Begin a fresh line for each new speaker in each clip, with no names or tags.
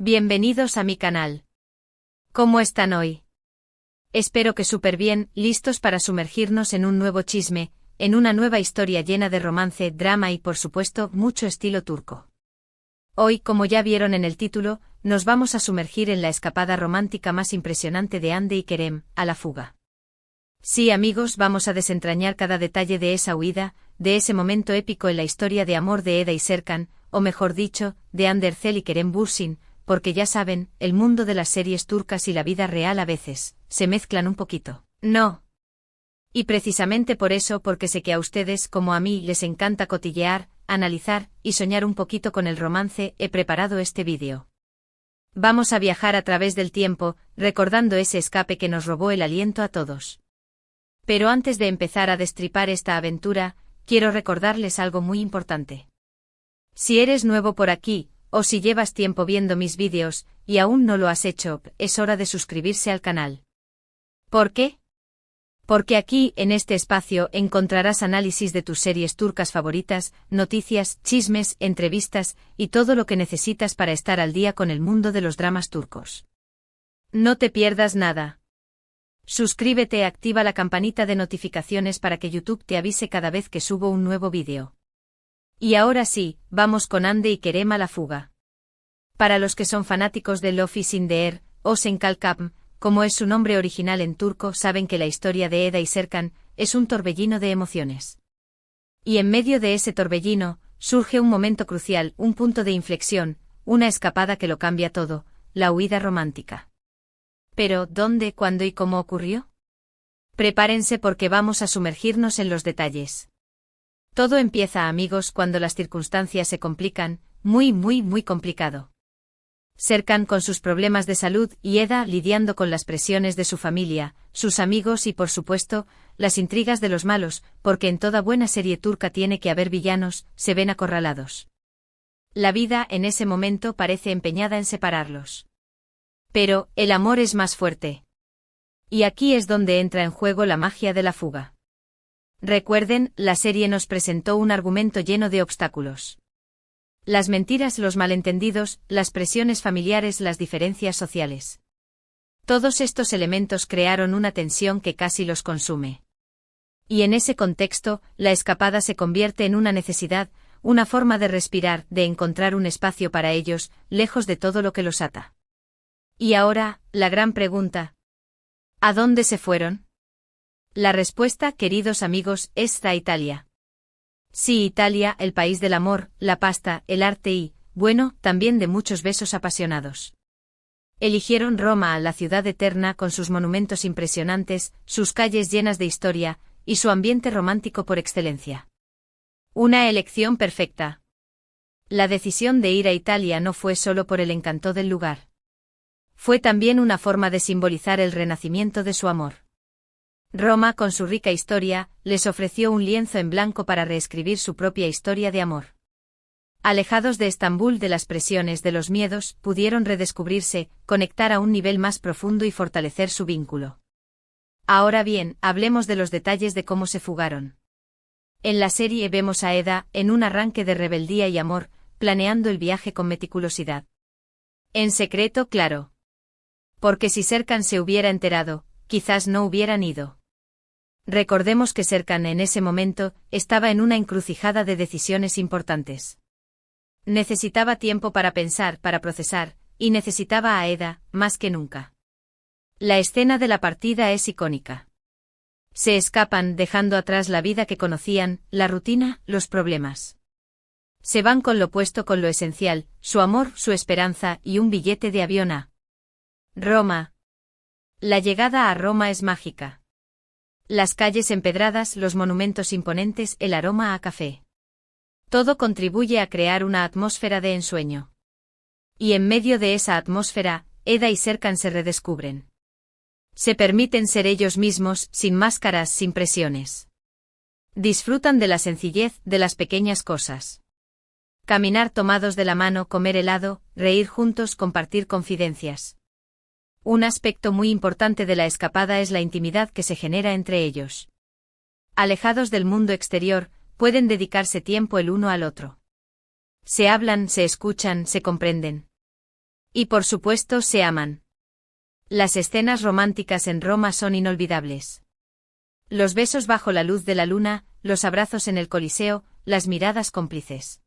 Bienvenidos a mi canal. ¿Cómo están hoy? Espero que súper bien, listos para sumergirnos en un nuevo chisme, en una nueva historia llena de romance, drama y por supuesto, mucho estilo turco. Hoy, como ya vieron en el título, nos vamos a sumergir en la escapada romántica más impresionante de Hande y Kerem, a la fuga. Sí, amigos, vamos a desentrañar cada detalle de esa huida, de ese momento épico en la historia de amor de Eda y Serkan, o mejor dicho, de Hande Erçel y Kerem Bürsin, porque ya saben, el mundo de las series turcas y la vida real a veces se mezclan un poquito, ¿no? Y precisamente por eso, porque sé que a ustedes como a mí les encanta cotillear, analizar y soñar un poquito con el romance, he preparado este vídeo. Vamos a viajar a través del tiempo, recordando ese escape que nos robó el aliento a todos. Pero antes de empezar a destripar esta aventura, quiero recordarles algo muy importante. Si eres nuevo por aquí, o si llevas tiempo viendo mis vídeos, y aún no lo has hecho, es hora de suscribirse al canal. ¿Por qué? Porque aquí, en este espacio, encontrarás análisis de tus series turcas favoritas, noticias, chismes, entrevistas, y todo lo que necesitas para estar al día con el mundo de los dramas turcos. No te pierdas nada. Suscríbete y activa la campanita de notificaciones para que YouTube te avise cada vez que subo un nuevo vídeo. Y ahora sí, vamos con Hande y Kerem a la fuga. Para los que son fanáticos de Lofi Sindeer, o Senkalkapm, como es su nombre original en turco, saben que la historia de Eda y Serkan es un torbellino de emociones. Y en medio de ese torbellino, surge un momento crucial, un punto de inflexión, una escapada que lo cambia todo, la huida romántica. Pero, ¿dónde, cuándo y cómo ocurrió? Prepárense porque vamos a sumergirnos en los detalles. Todo empieza, amigos, cuando las circunstancias se complican, muy complicado. Serkan con sus problemas de salud y Eda lidiando con las presiones de su familia, sus amigos y por supuesto, las intrigas de los malos, porque en toda buena serie turca tiene que haber villanos, se ven acorralados. La vida en ese momento parece empeñada en separarlos. Pero, el amor es más fuerte. Y aquí es donde entra en juego la magia de la fuga. Recuerden, la serie nos presentó un argumento lleno de obstáculos. Las mentiras, los malentendidos, las presiones familiares, las diferencias sociales. Todos estos elementos crearon una tensión que casi los consume. Y en ese contexto, la escapada se convierte en una necesidad, una forma de respirar, de encontrar un espacio para ellos, lejos de todo lo que los ata. Y ahora, la gran pregunta. ¿A dónde se fueron? La respuesta, queridos amigos, es a Italia. Sí, Italia, el país del amor, la pasta, el arte y, bueno, también de muchos besos apasionados. Eligieron Roma, la ciudad eterna con sus monumentos impresionantes, sus calles llenas de historia, y su ambiente romántico por excelencia. Una elección perfecta. La decisión de ir a Italia no fue solo por el encanto del lugar. Fue también una forma de simbolizar el renacimiento de su amor. Roma, con su rica historia, les ofreció un lienzo en blanco para reescribir su propia historia de amor. Alejados de Estambul de las presiones de los miedos, pudieron redescubrirse, conectar a un nivel más profundo y fortalecer su vínculo. Ahora bien, hablemos de los detalles de cómo se fugaron. En la serie vemos a Eda, en un arranque de rebeldía y amor, planeando el viaje con meticulosidad. En secreto, claro. Porque si Serkan se hubiera enterado, quizás no hubieran ido. Recordemos que Serkan en ese momento estaba en una encrucijada de decisiones importantes. Necesitaba tiempo para pensar, para procesar, y necesitaba a Eda, más que nunca. La escena de la partida es icónica. Se escapan dejando atrás la vida que conocían, la rutina, los problemas. Se van con lo opuesto, con lo esencial, su amor, su esperanza y un billete de avión a Roma. La llegada a Roma es mágica. Las calles empedradas, los monumentos imponentes, el aroma a café. Todo contribuye a crear una atmósfera de ensueño. Y en medio de esa atmósfera, Eda y Serkan se redescubren. Se permiten ser ellos mismos, sin máscaras, sin presiones. Disfrutan de la sencillez, de las pequeñas cosas. Caminar tomados de la mano, comer helado, reír juntos, compartir confidencias. Un aspecto muy importante de la escapada es la intimidad que se genera entre ellos. Alejados del mundo exterior, pueden dedicarse tiempo el uno al otro. Se hablan, se escuchan, se comprenden. Y por supuesto se aman. Las escenas románticas en Roma son inolvidables. Los besos bajo la luz de la luna, los abrazos en el Coliseo, las miradas cómplices.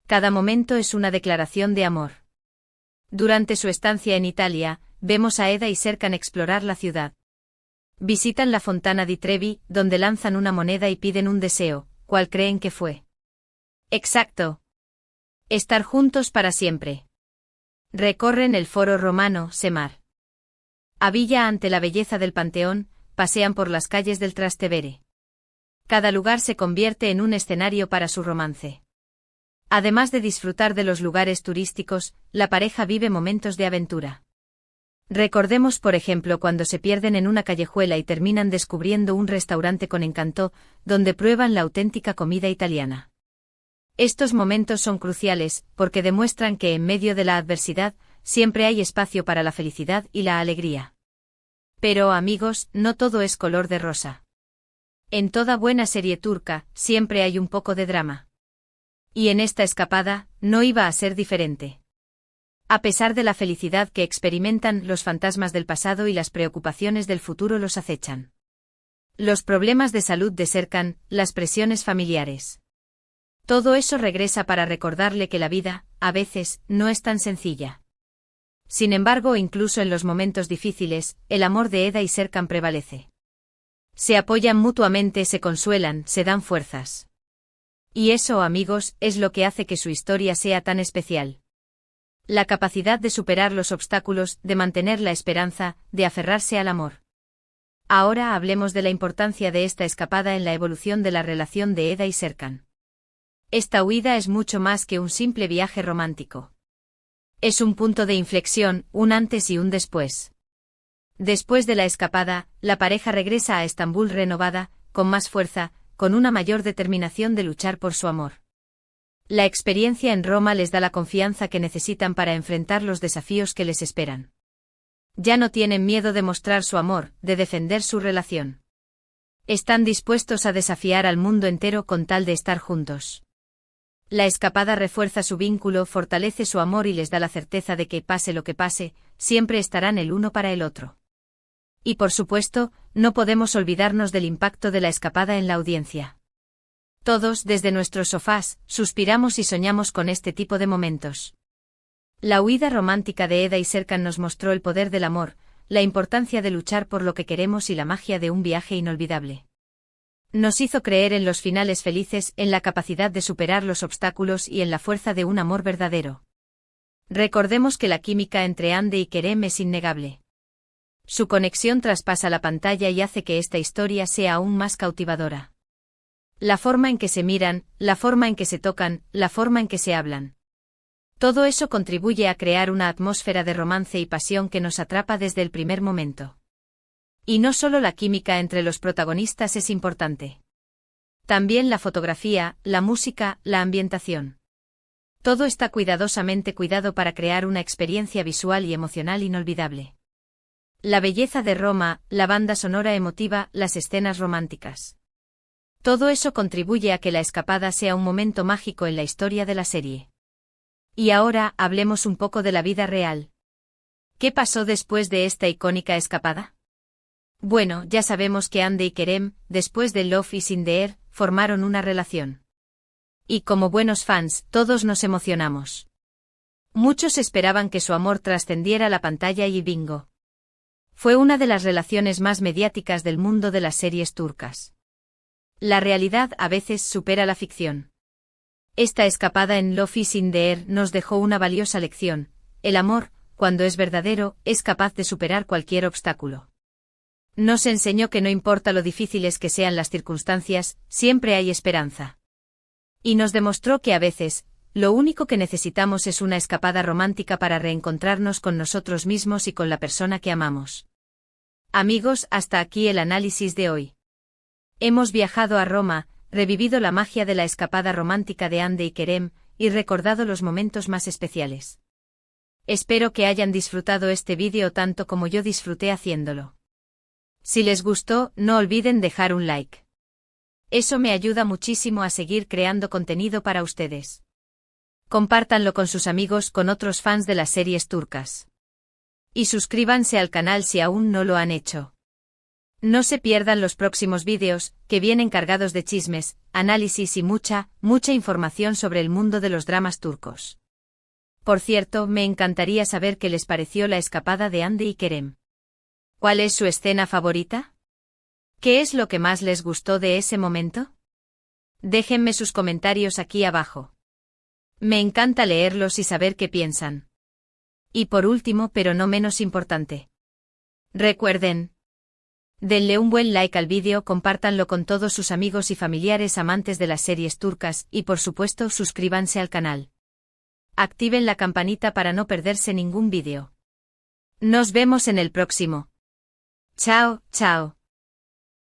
Cada momento es una declaración de amor. Durante su estancia en Italia, vemos a Eda y Serkan explorar la ciudad. Visitan la Fontana di Trevi, donde lanzan una moneda y piden un deseo. ¿Cuál creen que fue? Exacto. Estar juntos para siempre. Recorren el Foro Romano, Semar. A Villa ante la belleza del Panteón, pasean por las calles del Trastevere. Cada lugar se convierte en un escenario para su romance. Además de disfrutar de los lugares turísticos, la pareja vive momentos de aventura. Recordemos por ejemplo cuando se pierden en una callejuela y terminan descubriendo un restaurante con encanto, donde prueban la auténtica comida italiana. Estos momentos son cruciales, porque demuestran que en medio de la adversidad, siempre hay espacio para la felicidad y la alegría. Pero amigos, no todo es color de rosa. En toda buena serie turca, siempre hay un poco de drama. Y en esta escapada, no iba a ser diferente. A pesar de la felicidad que experimentan, los fantasmas del pasado y las preocupaciones del futuro los acechan. Los problemas de salud de Serkan, las presiones familiares. Todo eso regresa para recordarle que la vida, a veces, no es tan sencilla. Sin embargo, incluso en los momentos difíciles, el amor de Eda y Serkan prevalece. Se apoyan mutuamente, se consuelan, se dan fuerzas. Y eso, amigos, es lo que hace que su historia sea tan especial. La capacidad de superar los obstáculos, de mantener la esperanza, de aferrarse al amor. Ahora hablemos de la importancia de esta escapada en la evolución de la relación de Eda y Serkan. Esta huida es mucho más que un simple viaje romántico. Es un punto de inflexión, un antes y un después. Después de la escapada, la pareja regresa a Estambul renovada, con más fuerza, con una mayor determinación de luchar por su amor. La experiencia en Roma les da la confianza que necesitan para enfrentar los desafíos que les esperan. Ya no tienen miedo de mostrar su amor, de defender su relación. Están dispuestos a desafiar al mundo entero con tal de estar juntos. La escapada refuerza su vínculo, fortalece su amor y les da la certeza de que, pase lo que pase, siempre estarán el uno para el otro. Y por supuesto, no podemos olvidarnos del impacto de la escapada en la audiencia. Todos, desde nuestros sofás, suspiramos y soñamos con este tipo de momentos. La huida romántica de Eda y Serkan nos mostró el poder del amor, la importancia de luchar por lo que queremos y la magia de un viaje inolvidable. Nos hizo creer en los finales felices, en la capacidad de superar los obstáculos y en la fuerza de un amor verdadero. Recordemos que la química entre Hande y Kerem es innegable. Su conexión traspasa la pantalla y hace que esta historia sea aún más cautivadora. La forma en que se miran, la forma en que se tocan, la forma en que se hablan. Todo eso contribuye a crear una atmósfera de romance y pasión que nos atrapa desde el primer momento. Y no solo la química entre los protagonistas es importante. También la fotografía, la música, la ambientación. Todo está cuidadosamente cuidado para crear una experiencia visual y emocional inolvidable. La belleza de Roma, la banda sonora emotiva, las escenas románticas. Todo eso contribuye a que la escapada sea un momento mágico en la historia de la serie. Y ahora, hablemos un poco de la vida real. ¿Qué pasó después de esta icónica escapada? Bueno, ya sabemos que Hande y Kerem, después de Love is in the Air, formaron una relación. Y como buenos fans, todos nos emocionamos. Muchos esperaban que su amor trascendiera la pantalla y bingo. Fue una de las relaciones más mediáticas del mundo de las series turcas. La realidad a veces supera la ficción. Esta escapada en Love is in the Air nos dejó una valiosa lección: el amor, cuando es verdadero, es capaz de superar cualquier obstáculo. Nos enseñó que no importa lo difíciles que sean las circunstancias, siempre hay esperanza. Y nos demostró que a veces, lo único que necesitamos es una escapada romántica para reencontrarnos con nosotros mismos y con la persona que amamos. Amigos, hasta aquí el análisis de hoy. Hemos viajado a Roma, revivido la magia de la escapada romántica de Hande y Kerem, y recordado los momentos más especiales. Espero que hayan disfrutado este vídeo tanto como yo disfruté haciéndolo. Si les gustó, no olviden dejar un like. Eso me ayuda muchísimo a seguir creando contenido para ustedes. Compártanlo con sus amigos, con otros fans de las series turcas. Y suscríbanse al canal si aún no lo han hecho. No se pierdan los próximos vídeos, que vienen cargados de chismes, análisis y mucha información sobre el mundo de los dramas turcos. Por cierto, me encantaría saber qué les pareció la escapada de Hande y Kerem. ¿Cuál es su escena favorita? ¿Qué es lo que más les gustó de ese momento? Déjenme sus comentarios aquí abajo. Me encanta leerlos y saber qué piensan. Y por último, pero no menos importante. Recuerden, denle un buen like al vídeo, compártanlo con todos sus amigos y familiares amantes de las series turcas y por supuesto suscríbanse al canal. Activen la campanita para no perderse ningún vídeo. Nos vemos en el próximo. Chao, chao.